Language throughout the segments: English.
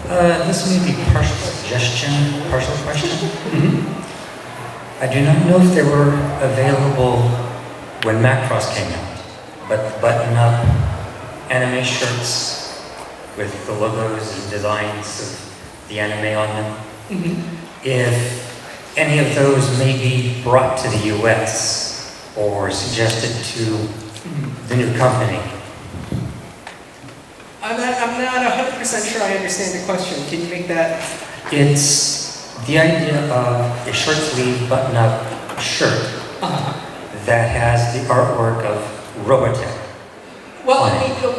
This may be partial suggestion, partial question. I do not know if they were available when Macross came out, but the button-up anime shirts with the logos and designs of the anime on them, if any of those may be brought to the US or suggested to the new company. I'm not 100% sure I understand the question. Can you make that? It's the idea of a short sleeve button-up shirt that has the artwork of Robotech. Well,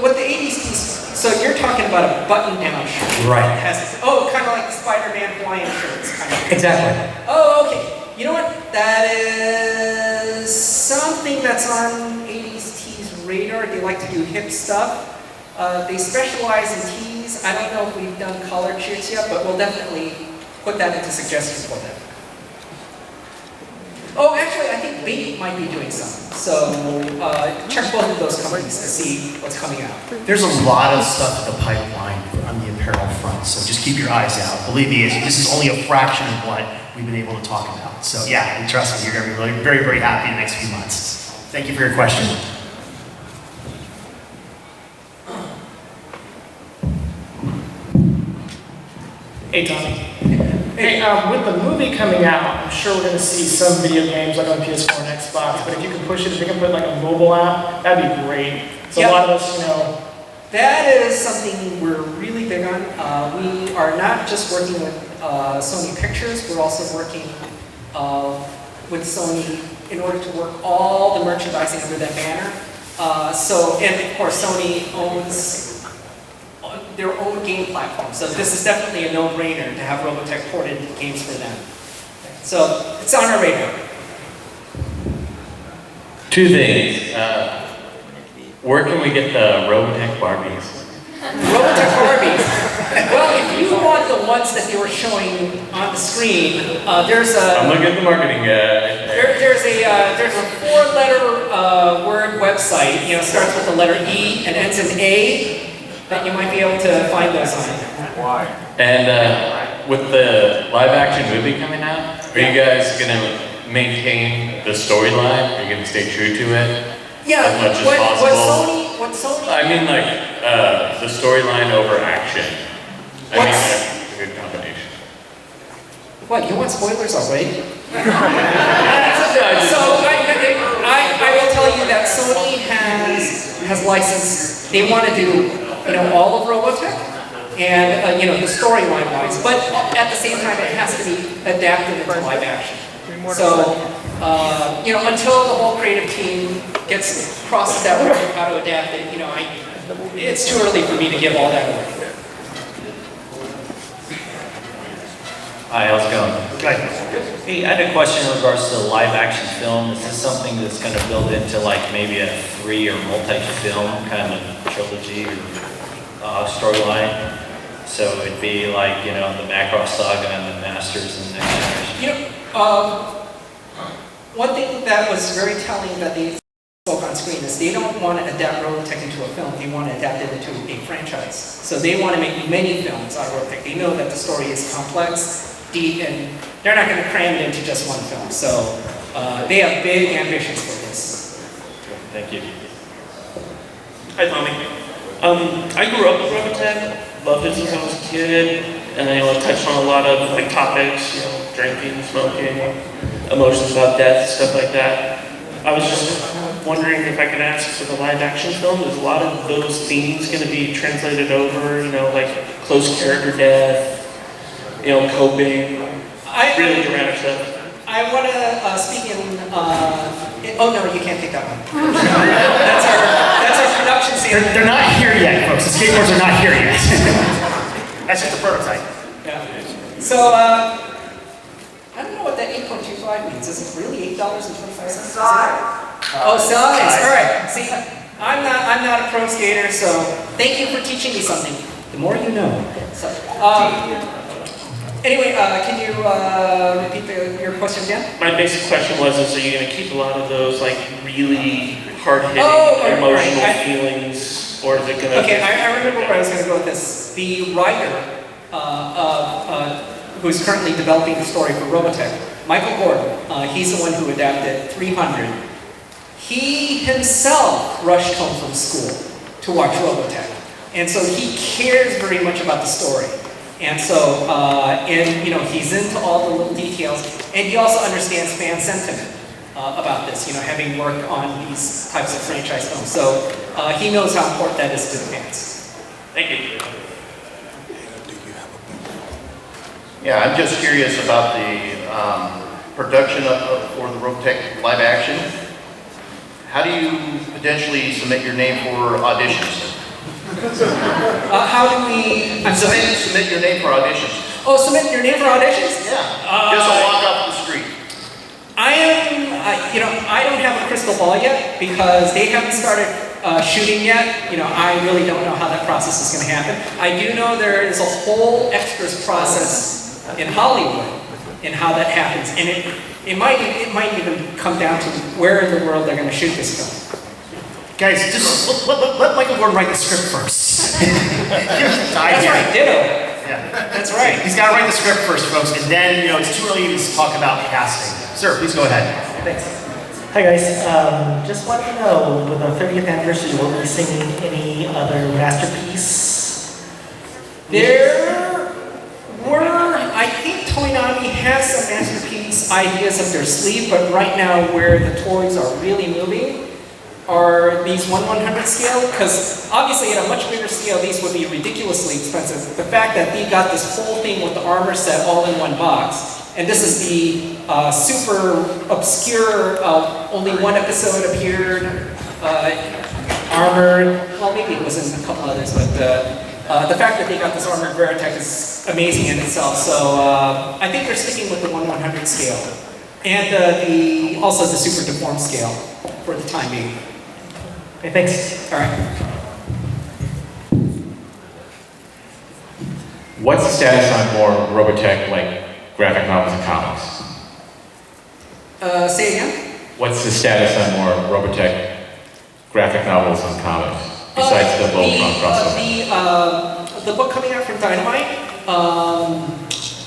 what the 80s tees, so you're talking about a button-down shirt. Right. That has, kind of like the Spider-Man Hawaiian shirts. Kind of. Exactly. Oh, okay. You know what? That is something that's on 80s tees radar. They like to do hip stuff. They specialize in tees. I don't know if we've done collared shirts yet, but we'll definitely put that into suggestions for them. Oh, actually, I think Bait might be doing some. So check both of those companies to see what's coming out. There's a lot of stuff in the pipeline on the apparel front, so just keep your eyes out. Believe me, this is only a fraction of what we've been able to talk about. So yeah, trust me, you're going to be really very, very happy in the next few months. Thank you for your question. Hey, Tommy. Hey, with the movie coming out, I'm sure we're going to see some video games like on PS4 and Xbox, but if you can push it, if you can put like a mobile app, that'd be great. So a lot of us, That is something we're really big on. We are not just working with Sony Pictures, we're also working with Sony in order to work all the merchandising under that banner. And of course, Sony owns their own game platform. So this is definitely a no-brainer to have Robotech ported games for them. So it's on our radar. Two things. Where can we get the Robotech Barbies? Robotech Barbies. Well, if you want the ones that they were showing on the screen, there's a... I'm looking at the marketing guy. There's a four-letter word website. Starts with the letter E and ends in A. That you might be able to find those on. Why? And with the live-action movie coming out, are you guys going to maintain the storyline? Are you going to stay true to it? Yeah. As much as possible? What Sony? I mean, like the storyline over action. I mean, that's a good combination. What? You want spoilers already? I will tell you that Sony has licensed. They want to do. All of Robotech, and the storyline wise, but at the same time it has to be adapted into live action. So, until the whole creative team crosses that road of how to adapt it, it's too early for me to give all that away. Hi, how's it going? Hey, I had a question in regards to the live action film. Is this something that's going to build into like maybe a 3 or multi-film kind of trilogy or storyline? So it'd be like, the Macross Saga and the Masters and the Next Generation? One thing that was very telling that they spoke on screen is they don't want to adapt Robotech into a film, they want to adapt it into a franchise. So they want to make many films out of Robotech. They know that the story is complex, deep, and they're not going to cram it into just one film. So they have big ambitions for this. Thank you. Hi, Tommy. I grew up with Robotech, loved it since I was a kid, and I touched on a lot of topics, drinking, smoking, emotions about death, stuff like that. I was just wondering if I could ask for the live action film, is a lot of those themes going to be translated over, like close character death, coping, really dramatic stuff? I want to speak in, oh no, you can't take that one. That's our production scene. They're not here yet, folks. The skateboards are not here yet. That's just a prototype. Yeah. So, I don't know what that 8.25 means. Is it really $8.25? Size. Oh, size. All right. See, I'm not a pro skater, so thank you for teaching me something. The more you know. So, anyway, can you repeat your question again? My basic question was, are you going to keep a lot of those really hard-hitting emotional feelings, or is it going to... Okay, I remember where I was going to go with this. The writer who's currently developing the story for Robotech, Michael Gordon, he's the one who adapted 300. He himself rushed home from school to watch Robotech. And so he cares very much about the story. And so, he's into all the little details. And he also understands fan sentiment about this, having worked on these types of franchise films. So he knows how important that is to the fans. Thank you. Yeah, I'm just curious about the production for the Robotech live action. How do you potentially submit your name for auditions? How do we... Submit your name for auditions. Oh, submit your name for auditions? Yeah, just a walk off the street. I don't have a crystal ball yet because they haven't started shooting yet. I really don't know how that process is going to happen. I do know there is a whole extras process in Hollywood in how that happens, and it might even come down to where in the world they're going to shoot this film. Guys, just let Michael Gordon write the script first. That's right, ditto. Yeah. That's right. He's got to write the script first, folks, and then, it's too early to talk about casting. Sir, please go ahead. Thanks. Hi guys, just want to know, with the 30th anniversary, will we be singing any other masterpiece? There were, I think Toynami has some masterpiece ideas up their sleeve, but right now where the toys are really moving are these 1/100 scale, because obviously at a much bigger scale these would be ridiculously expensive. The fact that they got this whole thing with the armor set all in one box, and this is the super obscure, only one episode appeared, armored, well maybe it was in a couple others, but the fact that they got this armored Veritech is amazing in itself, so I think they're sticking with the 1/100 scale. And also the super deformed scale for the time being. Okay, thanks. All right. What's the status on more Robotech, like graphic novels and comics? Say again? What's the status on more Robotech graphic novels and comics, besides the Voltron crossover? The book coming out from Dynamite,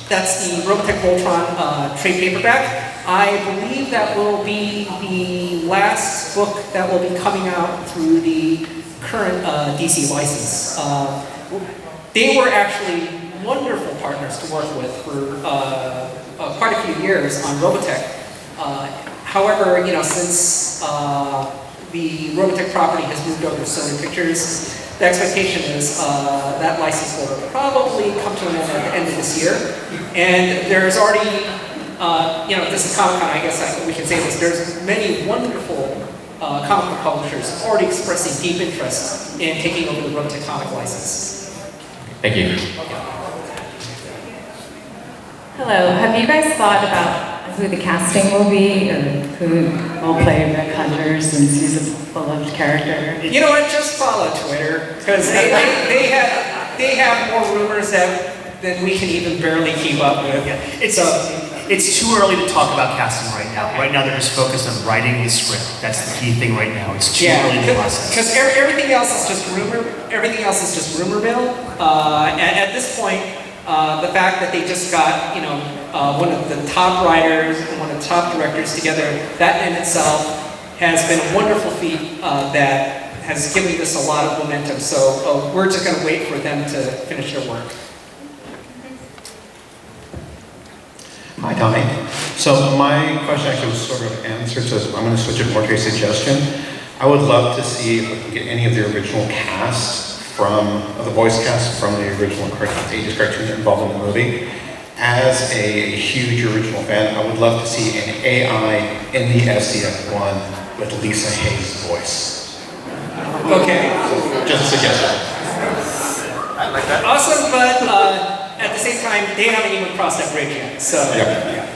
that's the Robotech Voltron trade paperback. I believe that will be the last book that will be coming out through the current DC license. They were actually wonderful partners to work with for quite a few years on Robotech. However, since the Robotech property has moved over to Sony Pictures, the expectation is that license will probably come to an end at the end of this year. And there's already, this is Comic-Con, I guess we can say this, there's many wonderful comic book publishers already expressing deep interest in taking over the Robotech comic license. Thank you. Hello, have you guys thought about who the casting will be or who will play Rick Hunters since he's a beloved character? You know what, just follow Twitter, because they have more rumors than we can even barely keep up with. Yeah. It's too early to talk about casting right now. Right now they're just focused on writing the script. That's the key thing right now. It's too early to process. Because everything else is just rumor. Everything else is just rumor mill. At this point, the fact that they just got one of the top writers and one of the top directors together, that in itself has been a wonderful feat that has given this a lot of momentum. So we're just going to wait for them to finish their work. Hi, Tommy. So my question actually was sort of answered, so I'm going to switch it more to a suggestion. I would love to see if we can get any of the original cast the voice cast from the original 80s cartoon involved in the movie. As a huge original fan, I would love to see an AI in the SDF1 with Lisa Hayes' voice. Okay. Just a suggestion. I like that. Awesome, but at the same time, they haven't even crossed that bridge yet. So. Yeah.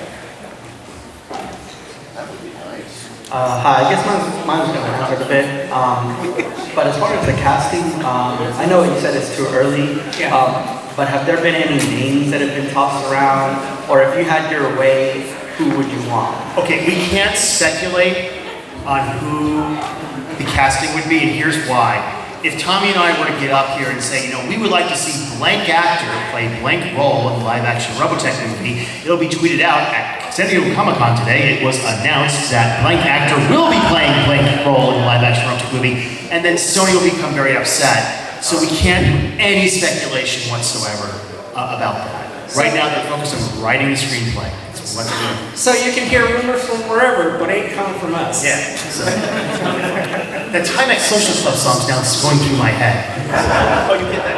Hi, I guess mine was going to answer a bit. But as far as the casting, I know you said it's too early. Yeah. But have there been any names that have been tossed around? Or if you had your way, who would you want? Okay, we can't speculate on who the casting would be, and here's why. if Tommy and I were to get up here and say, we would like to see blank actor play blank role in the live-action Robotech movie, it'll be tweeted out at San Diego Comic-Con today. It was announced that blank actor will be playing blank role in the live-action Robotech movie, and then Sony will become very upset. So we can't do any speculation whatsoever about that. Right now, they're focused on writing the screenplay. That's what they're doing. So you can hear rumors from wherever, but ain't coming from us. Yeah. So, that Timex Social Club song's now going through my head. Oh, you get that?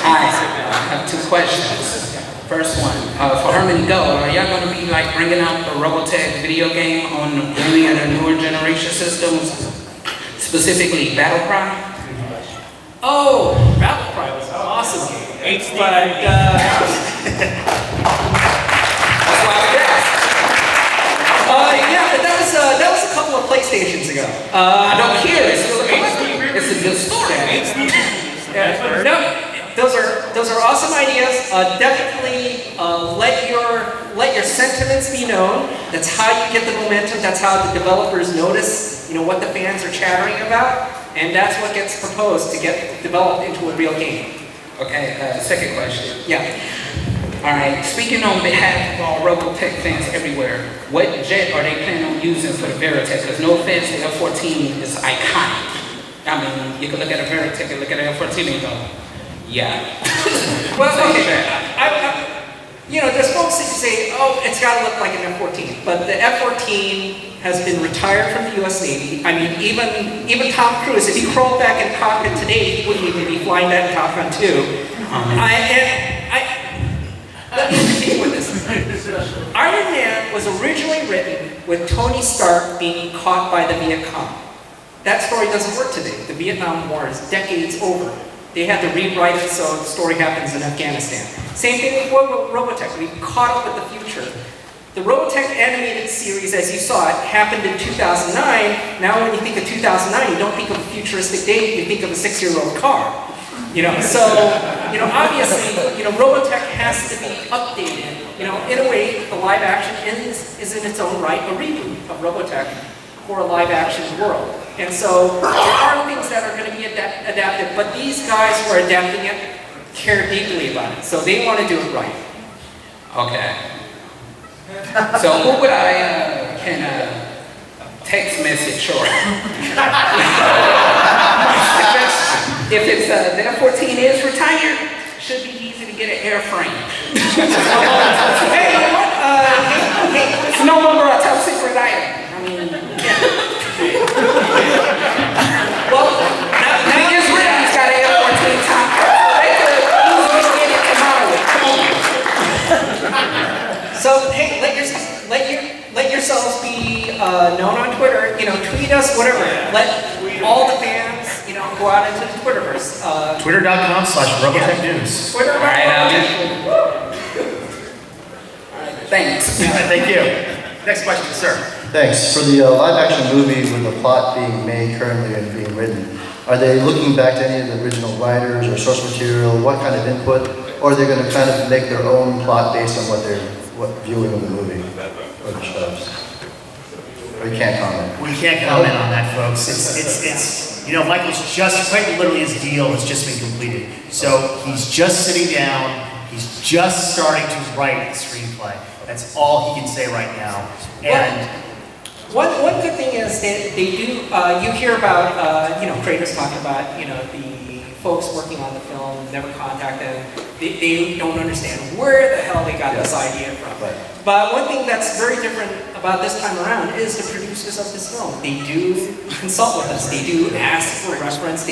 Hi, I have 2 questions. First one, for Herman Go, are y'all going to be like bringing out the Robotech video game on any of the newer generation systems, specifically Battle Cry? Oh, Battle Cry was an awesome game. But, that's why I asked. yeah, but that was a couple of PlayStations ago. I don't care, it's still a it's a good story. No, those are awesome ideas. Definitely let your sentiments be known. That's how you get the momentum. That's how the developers notice, what the fans are chattering about, and that's what gets proposed to get developed into a real game. Okay, second question. Yeah. All right, speaking on behalf of all Robotech fans everywhere, what jet are they planning on using for the Veritech? Because no offense, the F-14 is iconic. I mean, you can look at a Veritech and look at an F-14 and go, yeah. Well, okay. There's folks that say, oh, it's got to look like an F-14. But the F-14 has been retired from the U.S. Navy. I mean, even Tom Cruise, if he crawled back in cockpit today, he wouldn't even be flying that in Top Gun 2. Let me continue with this. Iron Man was originally written with Tony Stark being caught by the Viet Cong. That story doesn't work today. The Vietnam War is decades over. They had to rewrite it so the story happens in Afghanistan. Same thing with Robotech. We caught up with the future. The Robotech animated series, as you saw it, happened in 2009. Now when you think of 2009, you don't think of a futuristic date, you think of a 6-year-old car. Obviously, Robotech has to be updated. In a way, the live action is in its own right a reboot of Robotech for a live action world. And so there are things that are going to be adapted, but these guys who are adapting it care deeply about it. So they want to do it right. Okay. So who would I can text message or if it's the F-14 is retired, should be easy to get an airframe. Hey, you know what? It's no longer a top secret item. I mean, yeah. Well, now he's written he's got an F-14 top. They could easily get it tomorrow. So hey, let yourselves be known on Twitter. Tweet us, whatever. Let all the fans, go out into the Twitterverse. Twitter.com/RobotechNews. Thanks. Thank you. Next question, sir. Thanks. For the live-action movie with the plot being made currently and being written, are they looking back to any of the original writers or source material? What kind of input? Or are they going to kind of make their own plot based on what viewing of the movie or the shows? Or you can't comment? We can't comment on that, folks. It's Michael's quite literally his deal has just been completed. So he's just sitting down, he's just starting to write the screenplay. That's all he can say right now. And one good thing is that they do, you hear about, creators talk about, the folks working on the film never contact them. They don't understand where the hell they got this idea from. Right. But one thing that's very different about this time around is the producers of this film. They do consult with us. They do ask for reference.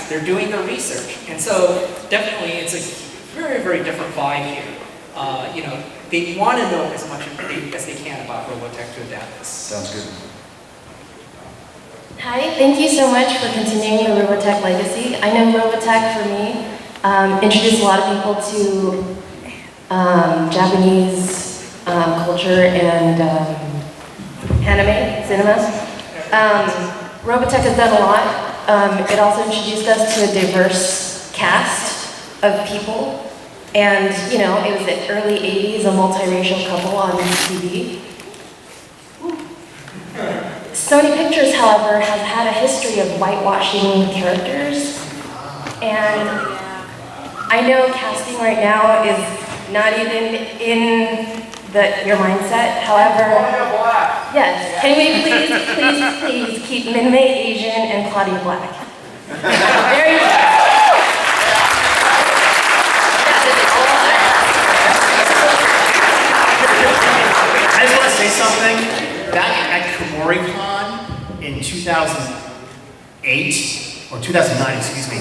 They're doing their research. And so definitely it's a very, very different vibe here. They want to know as much as they can about Robotech to adapt this. Sounds good. Hi, thank you so much for continuing the Robotech legacy. I know Robotech, for me, introduced a lot of people to Japanese culture and anime, cinema. Robotech has done a lot. It also introduced us to a diverse cast of people. And, it was the early 80s, a multiracial couple on TV. Sony Pictures, however, has had a history of whitewashing characters. And I know casting right now is not even in your mindset. However, yes, can we please keep Min-Mei Asian and Claudia Black? There you go. I just want to say something. Back at KomoriCon in 2008, or 2009, excuse me,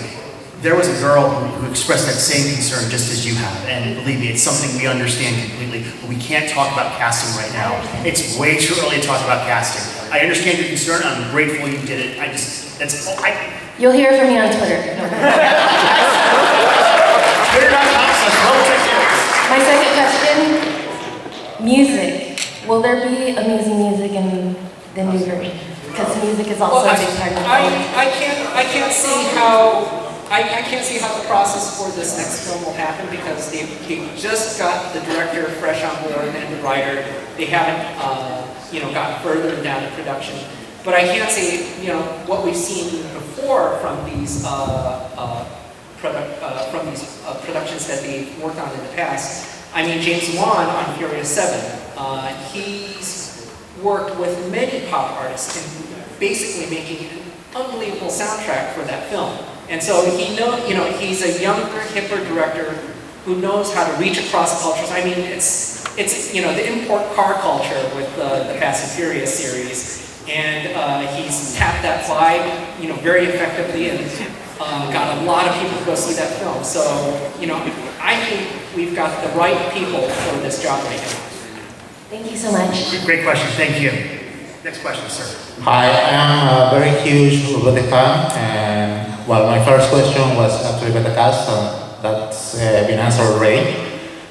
there was a girl who expressed that same concern just as you have. And believe me, it's something we understand completely, but we can't talk about casting right now. It's way too early to talk about casting. I understand your concern. I'm grateful you did it. You'll hear from me on Twitter. My second question, music. Will there be amazing music in the new version? Because music is also a big part of the film. I can't see how the process for this next film will happen because they just got the director fresh on board and the writer. They haven't, gotten further down the production. But I can't say, what we've seen before from these productions that they've worked on in the past. I mean, James Wan on Furious 7, he's worked with many pop artists and basically making an unbelievable soundtrack for that film. And so he's a younger, hipper director who knows how to reach across cultures. I mean, it's the import car culture with the Fast and Furious series. And he's tapped that vibe, very effectively and got a lot of people to go see that film. So, I think we've got the right people for this job right now. Thank you so much. Great question, thank you. Next question, sir. Hi, I am a very huge Robotech fan, and well, my first question was actually about the cast, that's been answered already.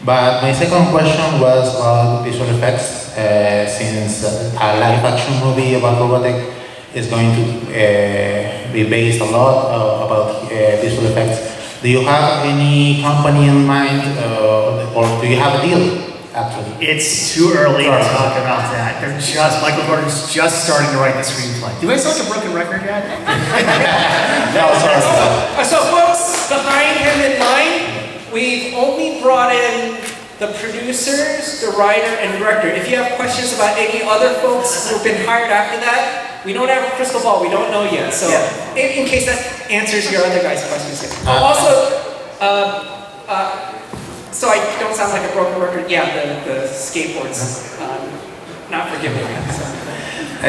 But my second question was about visual effects, since a live action movie about Robotech is going to be based a lot about visual effects. Do you have any company in mind, or do you have a deal, actually? It's too early to talk about that. Michael Gordon's just starting to write the screenplay. Do I sound like a broken record yet? No, sorry. So folks, behind him in line, we've only brought in the producers, the writer, and director. If you have questions about any other folks who've been hired after that, we don't have a crystal ball, we don't know yet. So in case that answers your other guys' questions. So I don't sound like a broken record. Yeah, the skateboards, not forgiving me. So.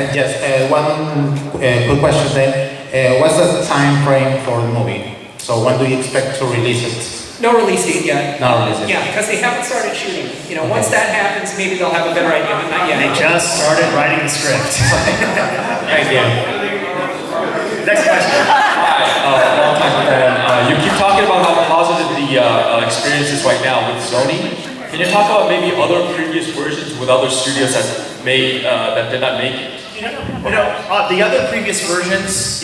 Just one quick question then. What's the time frame for the movie? So when do you expect to release it? No release date yet. No release date. Yeah, because they haven't started shooting. Once that happens, maybe they'll have a better idea, but not yet. They just started writing the script. Thank you. Next question. Hi, long time fan. You keep talking about how positive the experience is right now with Sony. Can you talk about maybe other previous versions with other studios that did not make it? The other previous versions,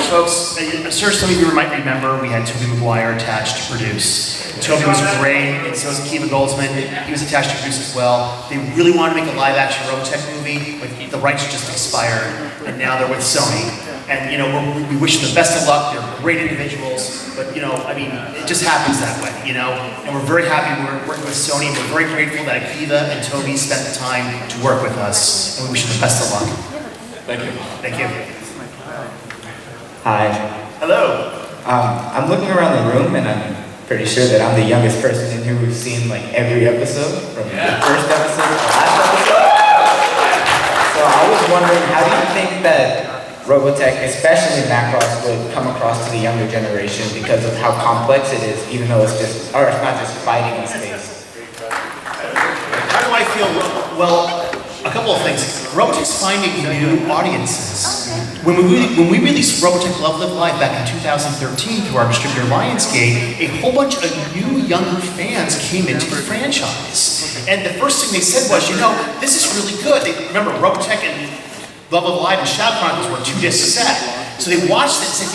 folks, I'm sure some of you might remember we had Tobey Maguire attached to produce. Tobey was great, and so was Akiva Goldsman. He was attached to produce as well. They really wanted to make a live-action Robotech movie, but the rights just expired, and now they're with Sony. And we wish them the best of luck. They're great individuals, but it just happens that way, And we're very happy we're working with Sony. And we're very grateful that Akiva and Tobey spent the time to work with us, and we wish them the best of luck. Thank you. Thank you. Hi. Hello. I'm looking around the room, and I'm pretty sure that I'm the youngest person in here who's seen every episode, from the first episode to the last episode. So I was wondering, how do you think that Robotech, especially Macross, would come across to the younger generation because of how complex it is, even though it's not just fighting in space? How do I feel? Well, a couple of things. Robotech's finding new audiences. When we released Robotech Love Live Live back in 2013 through our distributor Lionsgate, a whole bunch of new, younger fans came into the franchise. And the first thing they said was, this is really good. Remember, Robotech and Love Live Live and Shadow Chronicles were 2-disc set. So they watched it and said,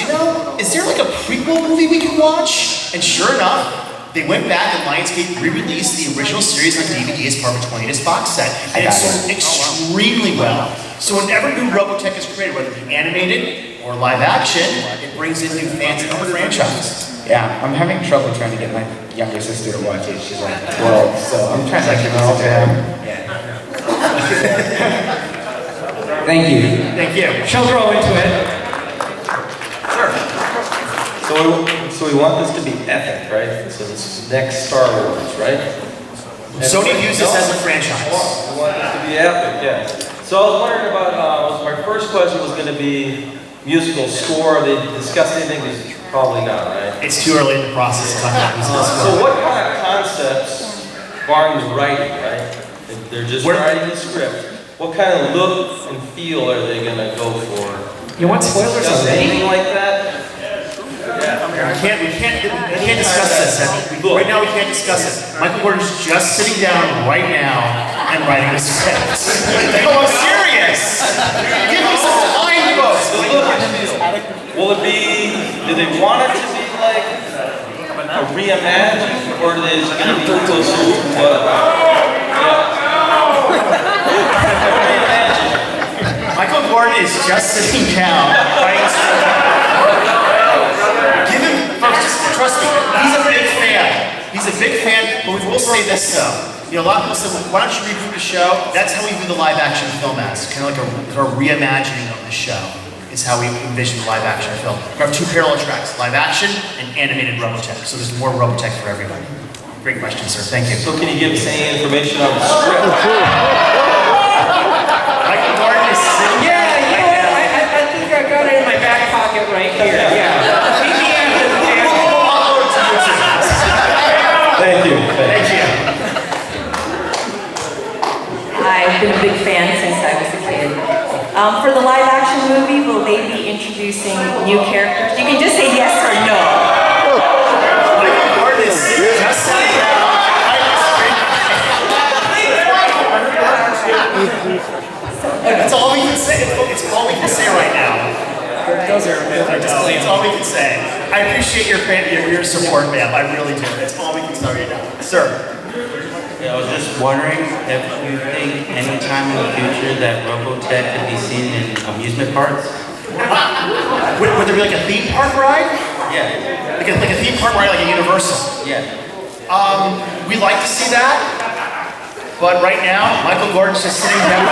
is there a prequel movie we can watch? And sure enough, They went back and Lionsgate re-released the original series on DVD as part of a 20-disc box set, and it sold extremely well. So whenever new Robotech is created, whether it be animated or live action, it brings in new fans into the franchise. Yeah, I'm having trouble trying to get my younger sister to watch it. She's like 12, so I'm trying to give it to her. Thank you. Thank you. She'll grow into it. Sure. So we want this to be epic, right? So this is next Star Wars, right? Sony views this as a franchise. We want this to be epic, yeah. So I was wondering about, my first question was going to be musical score. They discussed anything? Probably not, right? It's too early in the process to talk about musical score. So what kind of concepts, barring the writing, right? If they're just writing the script, what kind of look and feel are they going to go for? You want spoilers already? Anything like that? We can't discuss this. Right now we can't discuss it. Michael Gordon's just sitting down right now and writing a script. Oh, I'm serious! Give me some time, folks! Will it be, do they want it to be like a reimagining, or are they just going to be closer to what? Michael Gordon is just sitting down writing a script. Give him, folks, just trust me, he's a big fan. He's a big fan, but we will say this though. You know, a lot of people say, well, why don't you reboot the show? That's how we view the live action film as, kind of like a reimagining of the show. Is how we envision the live action film. We have two parallel tracks, live action and animated Robotech. So there's more Robotech for everybody. Great question, sir. Thank you. So can you give us any information on the script? Michael Gordon is sitting Yeah, you know what? I think I got it in my back pocket right here. Yeah. Meet me after the Thank you. Thank you. I've been a big fan since I was a kid. For the live action movie, will they be introducing new characters? You can just say yes or no. Michael Gordon is just sitting down. That's all we can say. It's all we can say right now. Those are It's all we can say. I appreciate your support, ma'am. I really do. That's all we can say right now. Sir. Yeah, I was just wondering if you think any time in the future that Robotech could be seen in amusement parks? Would there be like a theme park ride? Yeah. Like a theme park ride, like a Universal? Yeah. We'd like to see that, but right now, Michael Gordon's just sitting down.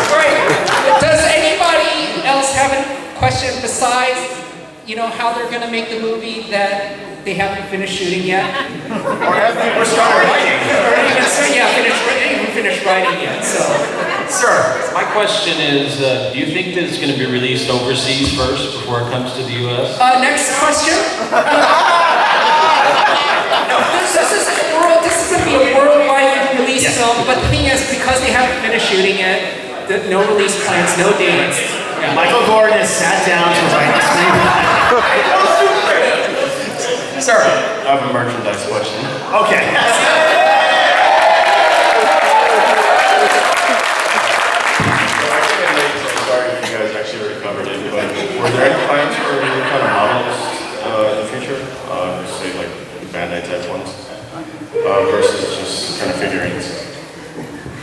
Great. Does anybody else have a question besides, you know, how they're going to make the movie that they haven't finished shooting yet? Or haven't started writing? Even finished writing yet, so. Sir. My question is, do you think that it's going to be released overseas first before it comes to the U.S.? Next question. This is going to be a worldwide release film, but the thing is, because they haven't finished shooting it, no release plans, no dates. Yeah. Michael Gordon has sat down to write the screenplay. Sir. I have a merchandise question. Okay. Sorry if you guys actually already covered it, but were there any plans for any kind of models in the future? Say like Bandai type ones? Versus just kind of figurines?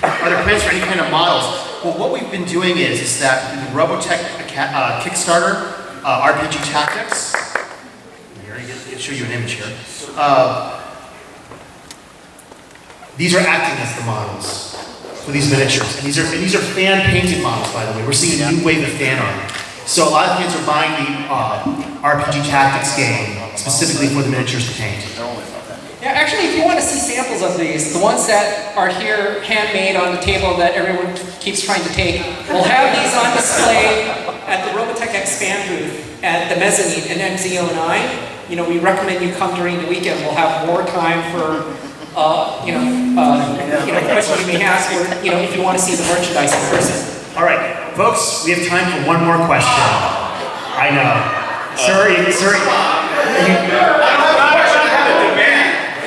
Are there plans for any kind of models? Well, what we've been doing is that the Robotech Kickstarter, RPG Tactics, I'll show you an image here. These are acting as the models for these miniatures. And these are fan-painted models, by the way. We're seeing a new wave of fan art. So a lot of fans are buying the RPG Tactics game specifically for the miniatures to paint. Yeah, actually, if you want to see samples of these, the ones that are here handmade on the table that everyone keeps trying to take, we'll have these on display at the Robotech Expand booth at the mezzanine in MZ09. You know, we recommend you come during the weekend. We'll have more time for, questions you may ask, or if you want to see the merchandise in person. All right, folks, we have time for one more question. I know. Sir.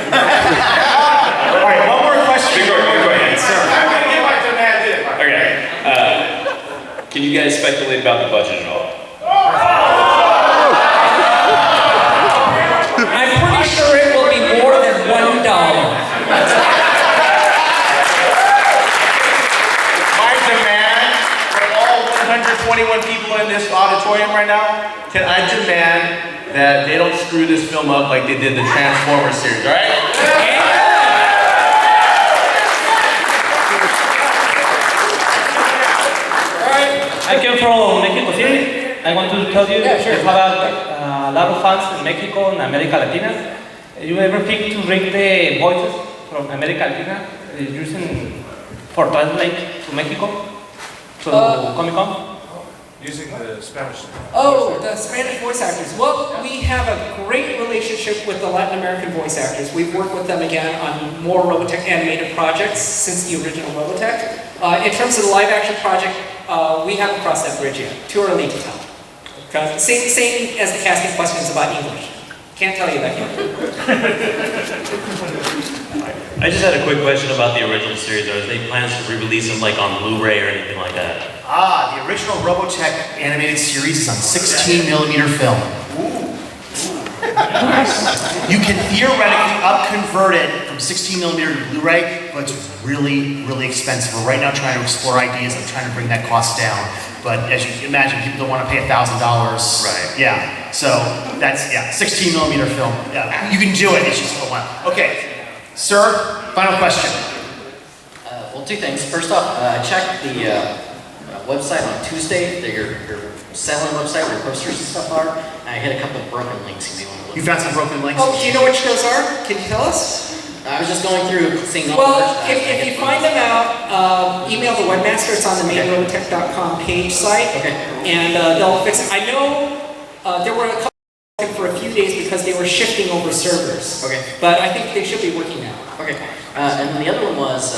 All right, one more question. Go ahead, sir. Okay. Can you guys speculate about the budget at all? I'm pretty sure it will be more than $1. My demand for all 121 people in this auditorium right now, can I demand that they don't screw this film up like they did the Transformers series, all right? I came from Mexico City. I want to tell you, we have a lot of fans in Mexico and America Latina. You ever think to bring the voices from America Latina using for translate to Mexico? To Comic Con? Using the Spanish. Oh, the Spanish voice actors. Well, we have a great relationship with the Latin American voice actors. We've worked with them again on more Robotech animated projects since the original Robotech. In terms of the live action project, we haven't crossed that bridge yet. Too early to tell. Same as the casting questions about English. Can't tell you that yet. I just had a quick question about the original series. Are there plans to re-release them like on Blu-ray or anything like that? The original Robotech animated series is on 16mm film. You can theoretically up-convert it from 16mm to Blu-ray, but it's really, really expensive. We're right now trying to explore ideas of trying to bring that cost down. But as you can imagine, people don't want to pay $1,000. Right. Yeah. So that's 16mm film. Yeah. You can do it. It's just a while. Okay, sir. Final question. Well, two things. First off, I checked the website on Tuesday. Your selling website where your posters and stuff are. And I hit a couple of broken links. You may want to look. You found some broken links? Oh, do you know which those are? Can you tell us? I was just going through seeing all Well, the if you find them out, email the webmaster. It's on the main Robotech.com page site, and they'll fix it. I know there were a couple for a few days because they were shifting over servers. Okay. But I think they should be working now. Okay. And then the other one was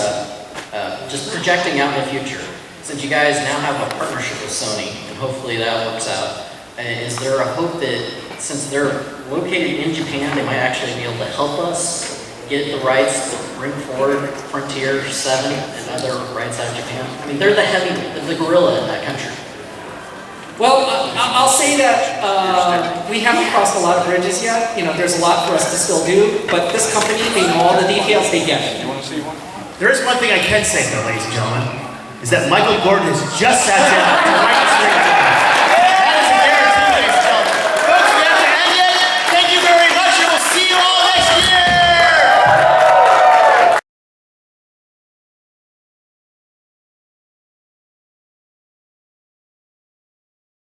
just projecting out in the future. Since you guys now have a partnership with Sony, and hopefully that works out, is there a hope that since they're located in Japan, they might actually be able to help us get the rights to bring forward Frontier 7 and other rights out of Japan? I mean, they're the gorilla in that country. Well, I'll say that we haven't crossed a lot of bridges yet. You know, there's a lot for us to still do, but this company, they know all the details, they get it. You want to see one? There is one thing I can say though, ladies and gentlemen, is that Michael Gordon has just sat down to write the script.